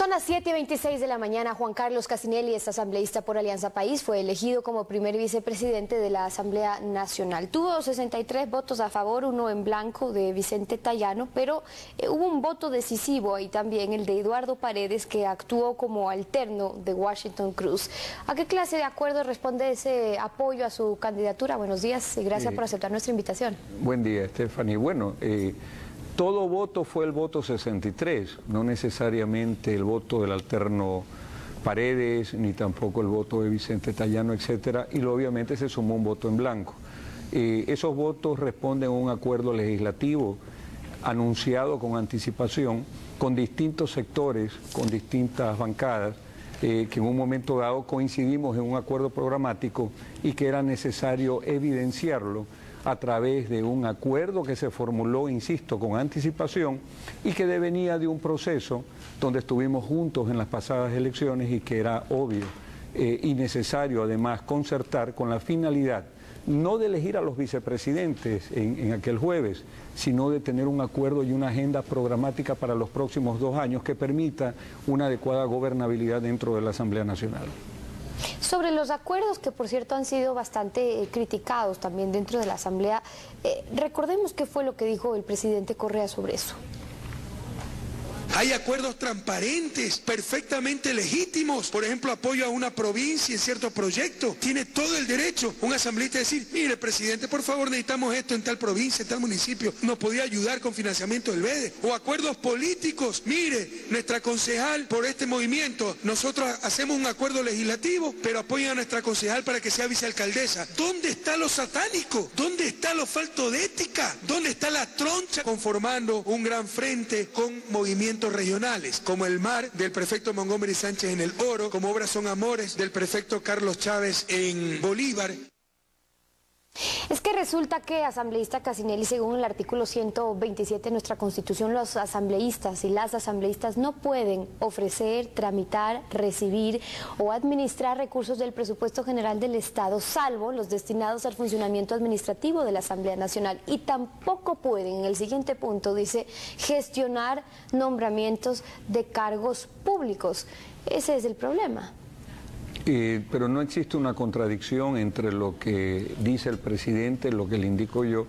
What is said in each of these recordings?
Son las 7:26 de la mañana. Juan Carlos Casinelli, asambleísta por Alianza País, fue elegido como primer vicepresidente de la Asamblea Nacional. Tuvo 63 votos a favor, uno en blanco de Vicente Tayano, pero hubo un voto decisivo ahí también, el de Eduardo Paredes, que actuó como alterno de Washington Cruz. ¿A qué clase de acuerdo responde ese apoyo a su candidatura? Buenos días y gracias por aceptar nuestra invitación. Buen día, Stephanie. Bueno, todo voto fue el voto 63, no necesariamente el voto del alterno Paredes, ni tampoco el voto de Vicente Tayano, etcétera, y obviamente se sumó un voto en blanco. Esos votos responden a un acuerdo legislativo anunciado con anticipación, con distintos sectores, con distintas bancadas, que en un momento dado coincidimos en un acuerdo programático y que era necesario evidenciarlo a través de un acuerdo que se formuló, insisto, con anticipación y que devenía de un proceso donde estuvimos juntos en las pasadas elecciones y que era obvio y necesario además concertar con la finalidad no de elegir a los vicepresidentes en aquel jueves, sino de tener un acuerdo y una agenda programática para los próximos 2 años que permita una adecuada gobernabilidad dentro de la Asamblea Nacional. Sobre los acuerdos que, por cierto, han sido bastante criticados también dentro de la Asamblea, recordemos qué fue lo que dijo el presidente Correa sobre eso. Hay acuerdos transparentes, perfectamente legítimos. Por ejemplo, apoyo a una provincia en cierto proyecto. Tiene todo el derecho un asambleísta a decir, mire, presidente, por favor, necesitamos esto en tal provincia, en tal municipio. ¿Nos podía ayudar con financiamiento del BEDE? O acuerdos políticos. Mire, nuestra concejal por este movimiento, nosotros hacemos un acuerdo legislativo, pero apoyan a nuestra concejal para que sea vicealcaldesa. ¿Dónde está lo satánico? ¿Dónde está lo falto de ética? ¿Dónde está la troncha? Conformando un gran frente con movimientos regionales, como el MAR del prefecto Montgomery Sánchez en El Oro, como Obras Son Amores del prefecto Carlos Chávez en Bolívar. Es que resulta que, asambleísta Casinelli, según el artículo 127 de nuestra Constitución, los asambleístas y las asambleístas no pueden ofrecer, tramitar, recibir o administrar recursos del presupuesto general del Estado, salvo los destinados al funcionamiento administrativo de la Asamblea Nacional. Y tampoco pueden, en el siguiente punto, dice, gestionar nombramientos de cargos públicos. Ese es el problema. Pero no existe una contradicción entre lo que dice el presidente, lo que le indico yo,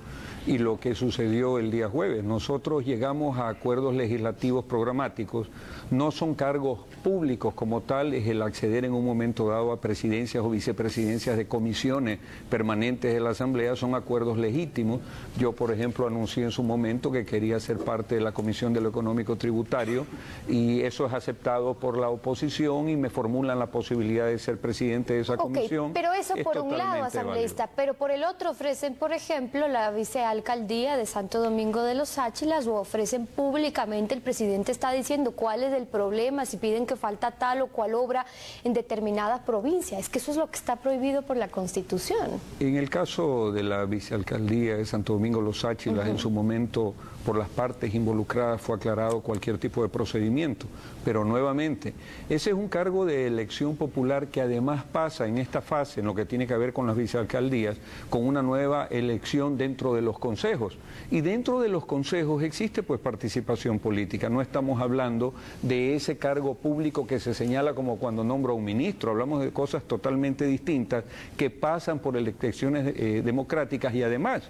y lo que sucedió el día jueves. Nosotros llegamos a acuerdos legislativos programáticos, no son cargos públicos como tal, es el acceder en un momento dado a presidencias o vicepresidencias de comisiones permanentes de la Asamblea, son acuerdos legítimos. Yo, por ejemplo, anuncié en su momento que quería ser parte de la Comisión de lo Económico Tributario y eso es aceptado por la oposición y me formulan la posibilidad de ser presidente de esa comisión. Pero eso por un lado, asambleísta, pero por el otro ofrecen, por ejemplo, la vicealcaldía de Santo Domingo de los Áchilas, o ofrecen públicamente, el presidente está diciendo cuál es el problema, si piden que falta tal o cual obra en determinada provincia. Es que eso es lo que está prohibido por la Constitución. En el caso de la vicealcaldía de Santo Domingo de los Áchilas, en su momento, por las partes involucradas fue aclarado cualquier tipo de procedimiento, pero nuevamente, ese es un cargo de elección popular que además pasa en esta fase, en lo que tiene que ver con las vicealcaldías, con una nueva elección dentro de los consejos. Y dentro de los consejos existe pues participación política, no estamos hablando de ese cargo público que se señala como cuando nombra a un ministro, hablamos de cosas totalmente distintas que pasan por elecciones democráticas y además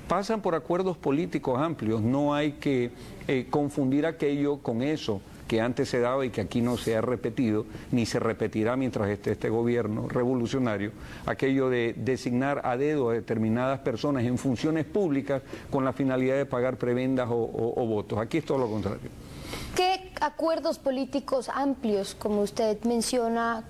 pasan por acuerdos políticos amplios. No hay que confundir aquello con eso que antes se daba y que aquí no se ha repetido, ni se repetirá mientras esté este gobierno revolucionario, aquello de designar a dedo a determinadas personas en funciones públicas con la finalidad de pagar prebendas o votos. Aquí es todo lo contrario. ¿Qué acuerdos políticos amplios, como usted menciona,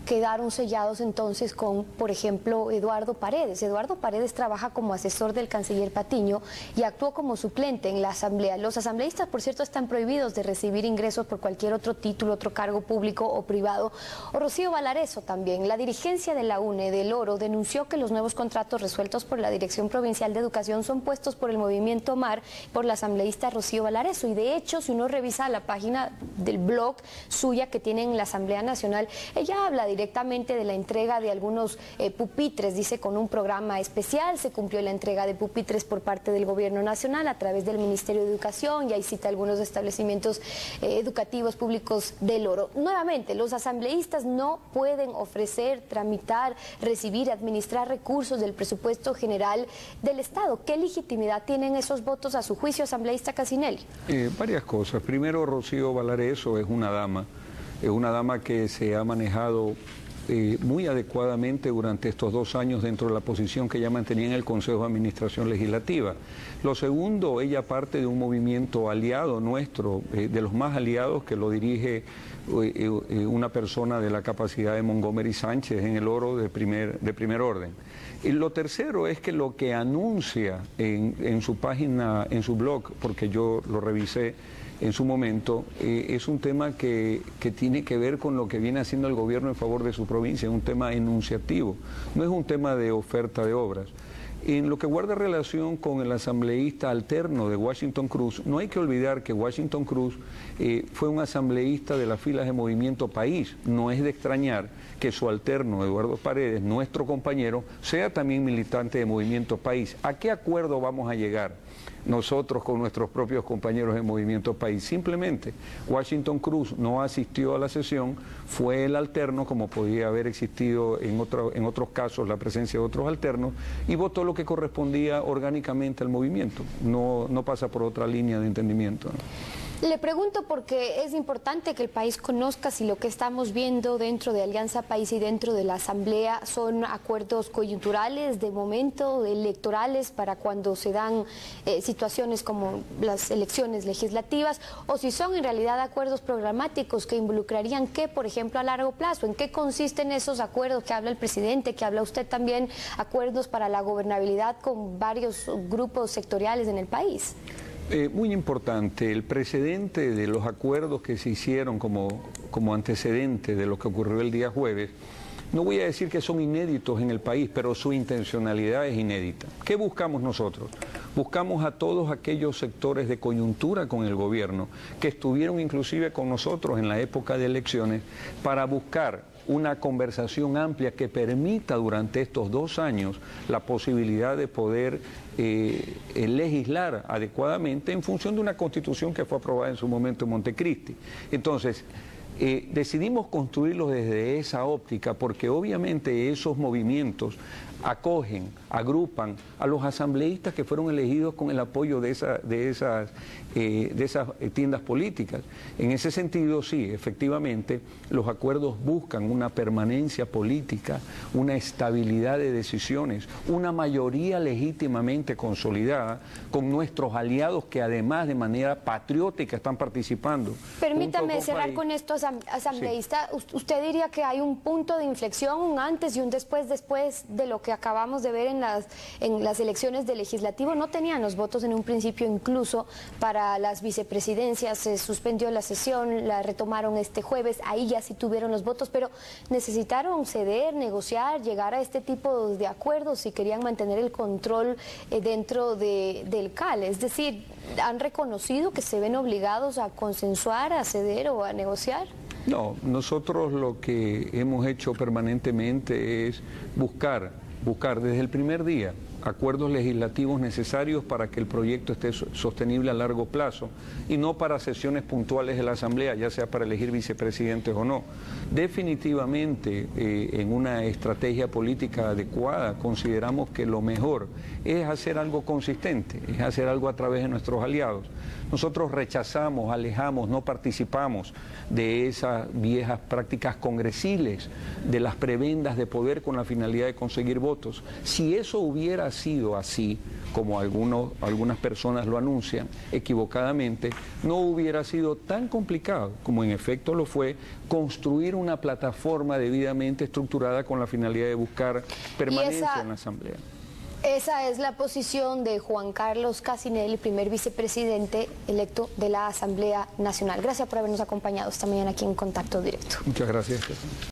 quedaron sellados entonces con, por ejemplo, Eduardo Paredes? Eduardo Paredes trabaja como asesor del canciller Patiño y actuó como suplente en la Asamblea. Los asambleístas, por cierto, están prohibidos de recibir ingresos por cualquier otro título, otro cargo público o privado. O Rocío Valareso también. La dirigencia de la UNE del Oro denunció que los nuevos contratos resueltos por la Dirección Provincial de Educación son puestos por el movimiento MAR, por la asambleísta Rocío Valareso. Y de hecho, si uno revisa la página del blog suya que tiene en la Asamblea Nacional, ella habla directamente de la entrega de algunos pupitres, dice con un programa especial. Se cumplió la entrega de pupitres por parte del Gobierno Nacional a través del Ministerio de Educación, y ahí cita algunos establecimientos educativos públicos del Oro. Nuevamente, los asambleístas no pueden ofrecer, tramitar, recibir, administrar recursos del presupuesto general del Estado. ¿Qué legitimidad tienen esos votos a su juicio, asambleísta Cassinelli? Varias cosas. Primero, Rocío Valareso es una dama que se ha manejado muy adecuadamente durante estos 2 años dentro de la posición que ella mantenía en el Consejo de Administración Legislativa. Lo segundo, ella parte de un movimiento aliado nuestro, de los más aliados, que lo dirige una persona de la capacidad de Montgomery Sánchez en el Oro de primer orden. Y lo tercero es que lo que anuncia en su página, en su blog, porque yo lo revisé en su momento, es un tema que tiene que ver con lo que viene haciendo el gobierno en favor de su provincia, es un tema enunciativo, no es un tema de oferta de obras. En lo que guarda relación con el asambleísta alterno de Washington Cruz, no hay que olvidar que Washington Cruz fue un asambleísta de las filas de Movimiento País. No es de extrañar que su alterno, Eduardo Paredes, nuestro compañero, sea también militante de Movimiento País. ¿A qué acuerdo vamos a llegar nosotros con nuestros propios compañeros de Movimiento País? Simplemente Washington Cruz no asistió a la sesión, fue el alterno, como podía haber existido en otros casos la presencia de otros alternos, y votó lo que correspondía orgánicamente al movimiento. No pasa por otra línea de entendimiento, ¿no? Le pregunto porque es importante que el país conozca si lo que estamos viendo dentro de Alianza País y dentro de la Asamblea son acuerdos coyunturales, de momento, electorales, para cuando se dan situaciones como las elecciones legislativas, o si son en realidad acuerdos programáticos que involucrarían qué, por ejemplo, a largo plazo. ¿En qué consisten esos acuerdos que habla el presidente, que habla usted también, acuerdos para la gobernabilidad con varios grupos sectoriales en el país? Muy importante, el precedente de los acuerdos que se hicieron como antecedente de lo que ocurrió el día jueves, no voy a decir que son inéditos en el país, pero su intencionalidad es inédita. ¿Qué buscamos nosotros? Buscamos a todos aquellos sectores de coyuntura con el gobierno que estuvieron inclusive con nosotros en la época de elecciones para buscar una conversación amplia que permita durante estos 2 años la posibilidad de poder legislar adecuadamente en función de una constitución que fue aprobada en su momento en Montecristi. Entonces, decidimos construirlo desde esa óptica porque obviamente esos movimientos acogen, agrupan a los asambleístas que fueron elegidos con el apoyo de esas tiendas políticas. En ese sentido, sí, efectivamente, los acuerdos buscan una permanencia política, una estabilidad de decisiones, una mayoría legítimamente consolidada con nuestros aliados que además de manera patriótica están participando. Permítame cerrar con esto, asambleísta. Sí. ¿Usted diría que hay un punto de inflexión, un antes y un después de lo que acabamos de ver en las elecciones de legislativo? No tenían los votos en un principio, incluso para las vicepresidencias se suspendió la sesión, la retomaron este jueves, ahí ya sí tuvieron los votos, pero necesitaron ceder, negociar, llegar a este tipo de acuerdos si querían mantener el control dentro del CAL. Es decir, ¿han reconocido que se ven obligados a consensuar, a ceder o a negociar? No, nosotros lo que hemos hecho permanentemente es buscar desde el primer día acuerdos legislativos necesarios para que el proyecto esté sostenible a largo plazo y no para sesiones puntuales de la Asamblea, ya sea para elegir vicepresidentes o no. Definitivamente, en una estrategia política adecuada, consideramos que lo mejor es hacer algo consistente, es hacer algo a través de nuestros aliados. Nosotros rechazamos, alejamos, no participamos de esas viejas prácticas congresiles, de las prebendas de poder con la finalidad de conseguir votos. Si eso hubiera sido así, como algunas personas lo anuncian equivocadamente, no hubiera sido tan complicado como en efecto lo fue construir una plataforma debidamente estructurada con la finalidad de buscar permanencia en la Asamblea. Esa es la posición de Juan Carlos Cassinelli, primer vicepresidente electo de la Asamblea Nacional. Gracias por habernos acompañado esta mañana aquí en Contacto Directo. Muchas gracias.